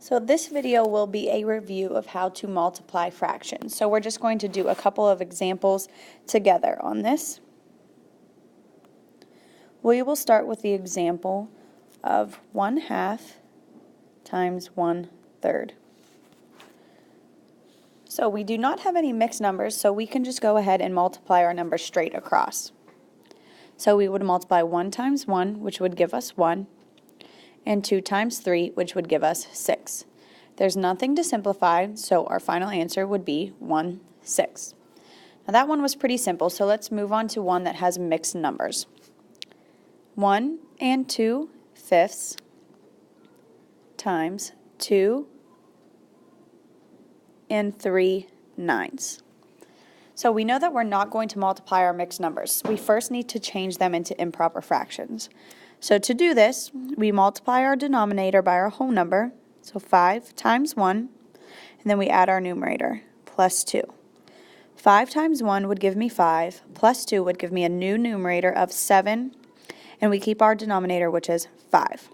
So this video will be a review of how to multiply fractions. So we're just going to do a couple of examples together on this. We will start with the example of 1/2 times 1/3. So we do not have any mixed numbers, so we can just go ahead and multiply our numbers straight across. So we would multiply 1 times 1, which would give us 1, and 2 times 3, which would give us 6. There's nothing to simplify, so our final answer would be 1/6. Now that one was pretty simple, so let's move on to one that has mixed numbers. 1 and 2/5 times 2 and 3/9. So we know that we're not going to multiply our mixed numbers. We first need to change them into improper fractions. So to do this, we multiply our denominator by our whole number, so 5 times 1, and then we add our numerator, plus 2. 5 times 1 would give me 5, plus 2 would give me a new numerator of 7, and we keep our denominator, which is 5.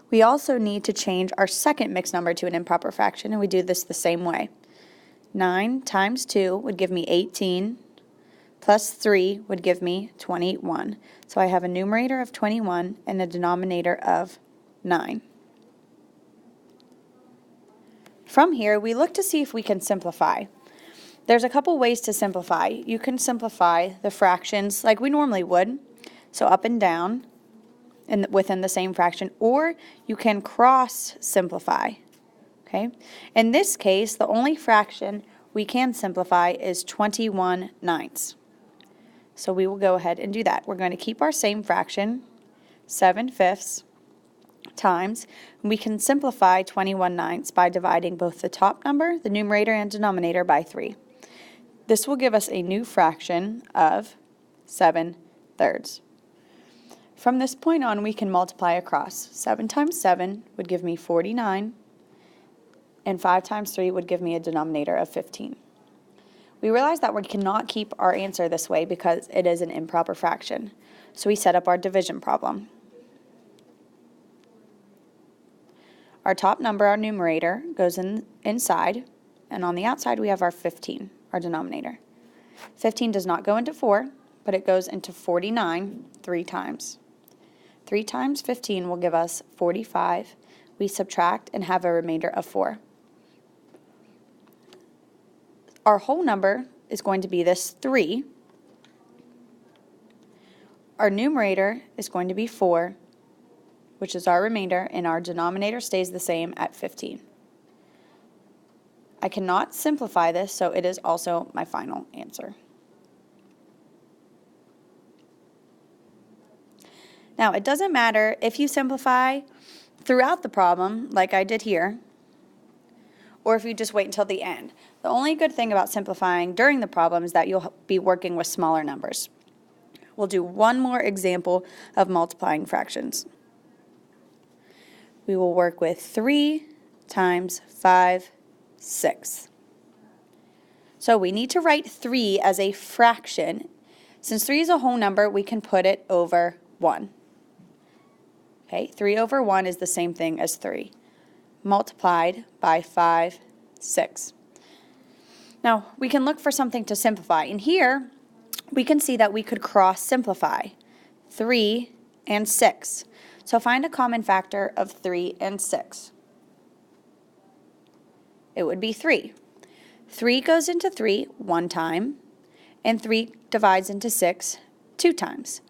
We also need to change our second mixed number to an improper fraction, and we do this the same way. 9 times 2 would give me 18, plus 3 would give me 21. So I have a numerator of 21 and a denominator of 9. From here, we look to see if we can simplify. There's a couple ways to simplify. You can simplify the fractions like we normally would, so up and down and within the same fraction, or you can cross simplify. Okay? In this case, the only fraction we can simplify is 21/9. So we will go ahead and do that. We're going to keep our same fraction, 7/5 times, and we can simplify 21/9 by dividing both the top number, the numerator and denominator, by 3. This will give us a new fraction of 7/3. From this point on, we can multiply across. 7 times 7 would give me 49, and 5 times 3 would give me a denominator of 15. We realize that we cannot keep our answer this way because it is an improper fraction. So we set up our division problem. Our top number, our numerator, goes inside, and on the outside we have our 15, our denominator. 15 does not go into 4, but it goes into 49 3 times. 3 times 15 will give us 45. We subtract and have a remainder of 4. Our whole number is going to be this 3. Our numerator is going to be 4, which is our remainder, and our denominator stays the same at 15. I cannot simplify this, so it is also my final answer. Now, it doesn't matter if you simplify throughout the problem, like I did here, or if you just wait until the end. The only good thing about simplifying during the problem is that you'll be working with smaller numbers. We'll do one more example of multiplying fractions. We will work with 3 times 5/6. So we need to write 3 as a fraction. Since 3 is a whole number, we can put it over 1. Okay, 3 over 1 is the same thing as 3. Multiplied by 5/6. Now, we can look for something to simplify. And here, we can see that we could cross simplify 3 and 6. So find a common factor of 3 and 6. It would be 3. 3 goes into 3 one time, and 3 divides into 6 2 times.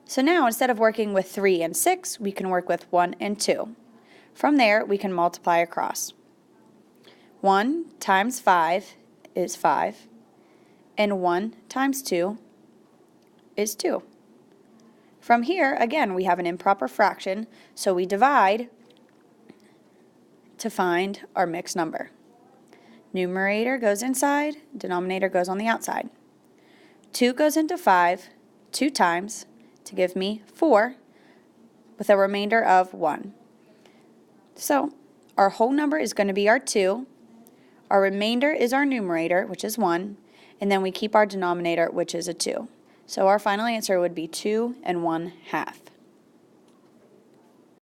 So now, instead of working with 3 and 6, we can work with 1 and 2. From there, we can multiply across. 1 times 5 is 5, and 1 times 2 is 2. From here, again, we have an improper fraction, so we divide to find our mixed number. Numerator goes inside, denominator goes on the outside. 2 goes into 5 2 times to give me 4, with a remainder of 1. So our whole number is going to be our 2, our remainder is our numerator, which is 1, and then we keep our denominator, which is a 2. So our final answer would be 2 1/2.